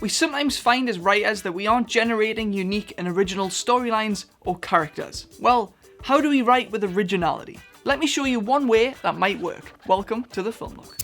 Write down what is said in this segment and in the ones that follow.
We sometimes find as writers that we aren't generating unique and original storylines or characters. Well, how do we write with originality? Let me show you one way that might work. Welcome to the Film Look.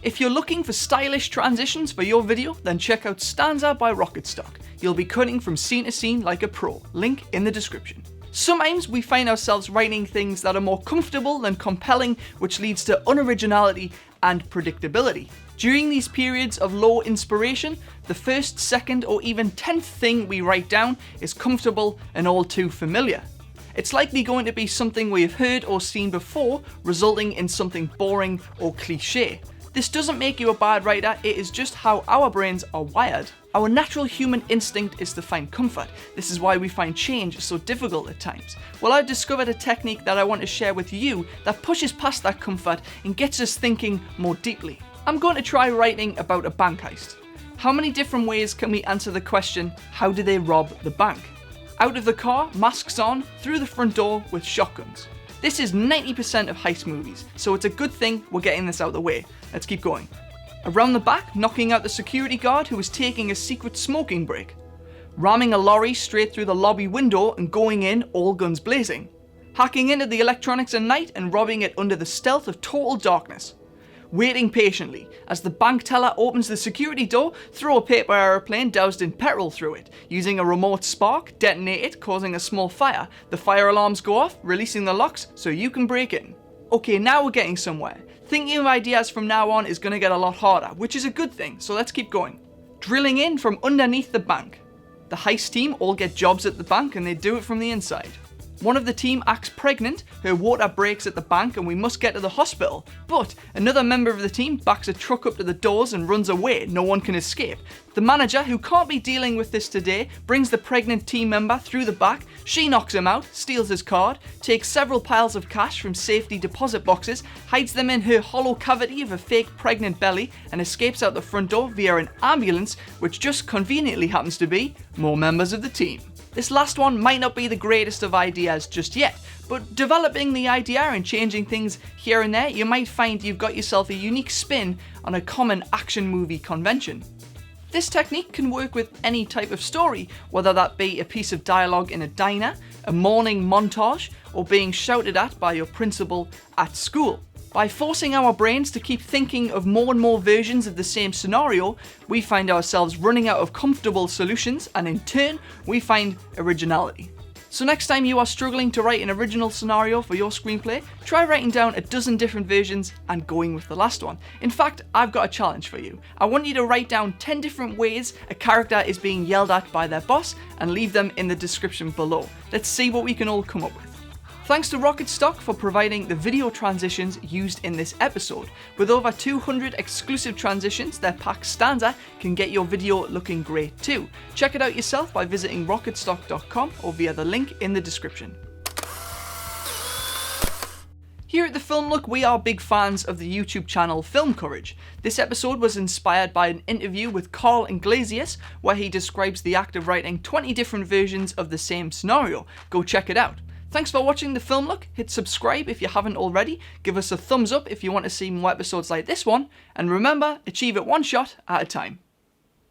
If you're looking for stylish transitions for your video, then check out Stanza by Rocketstock. You'll be cutting from scene to scene like a pro. Link in the description. Sometimes we find ourselves writing things that are more comfortable than compelling, which leads to unoriginality and predictability. During these periods of low inspiration, the first, second, or even 10th thing we write down is comfortable and all too familiar. It's likely going to be something we have heard or seen before, resulting in something boring or cliche. This doesn't make you a bad writer, it is just how our brains are wired. Our natural human instinct is to find comfort. This is why we find change so difficult at times. Well, I've discovered a technique that I want to share with you that pushes past that comfort and gets us thinking more deeply. I'm going to try writing about a bank heist. How many different ways can we answer the question, how did they rob the bank? Out of the car, masks on, through the front door with shotguns. This is 90% of heist movies, so it's a good thing we're getting this out of the way. Let's keep going. Around the back, knocking out the security guard who was taking a secret smoking break. Ramming a lorry straight through the lobby window and going in all guns blazing. Hacking into the electronics at night and robbing it under the stealth of total darkness. Waiting patiently. As the bank teller opens the security door, throw a paper aeroplane doused in petrol through it. Using a remote spark, detonate it, causing a small fire. The fire alarms go off, releasing the locks so you can break in. Okay, now we're getting somewhere. Thinking of ideas from now on is going to get a lot harder, which is a good thing, so let's keep going. Drilling in from underneath the bank. The heist team all get jobs at the bank and they do it from the inside. One of the team acts pregnant, her water breaks at the bank and we must get to the hospital. But another member of the team backs a truck up to the doors and runs away, no one can escape. The manager, who can't be dealing with this today, brings the pregnant team member through the back, she knocks him out, steals his card, takes several piles of cash from safety deposit boxes, hides them in her hollow cavity of a fake pregnant belly and escapes out the front door via an ambulance, which just conveniently happens to be more members of the team. This last one might not be the greatest of ideas just yet, but developing the idea and changing things here and there, you might find you've got yourself a unique spin on a common action movie convention. This technique can work with any type of story, whether that be a piece of dialogue in a diner, a morning montage, or being shouted at by your principal at school. By forcing our brains to keep thinking of more and more versions of the same scenario, we find ourselves running out of comfortable solutions, and in turn, we find originality. So next time you are struggling to write an original scenario for your screenplay, try writing down a dozen different versions and going with the last one. In fact, I've got a challenge for you. I want you to write down 10 different ways a character is being yelled at by their boss and leave them in the description below. Let's see what we can all come up with. Thanks to Rocketstock for providing the video transitions used in this episode. With over 200 exclusive transitions, their pack Stanza can get your video looking great too. Check it out yourself by visiting rocketstock.com or via the link in the description. Here at the Film Look, we are big fans of the YouTube channel Film Courage. This episode was inspired by an interview with Carl Iglesias, where he describes the act of writing 20 different versions of the same scenario. Go check it out. Thanks for watching the Film Look. Hit subscribe if you haven't already. Give us a thumbs up if you want to see more episodes like this one. And remember, achieve it one shot at a time.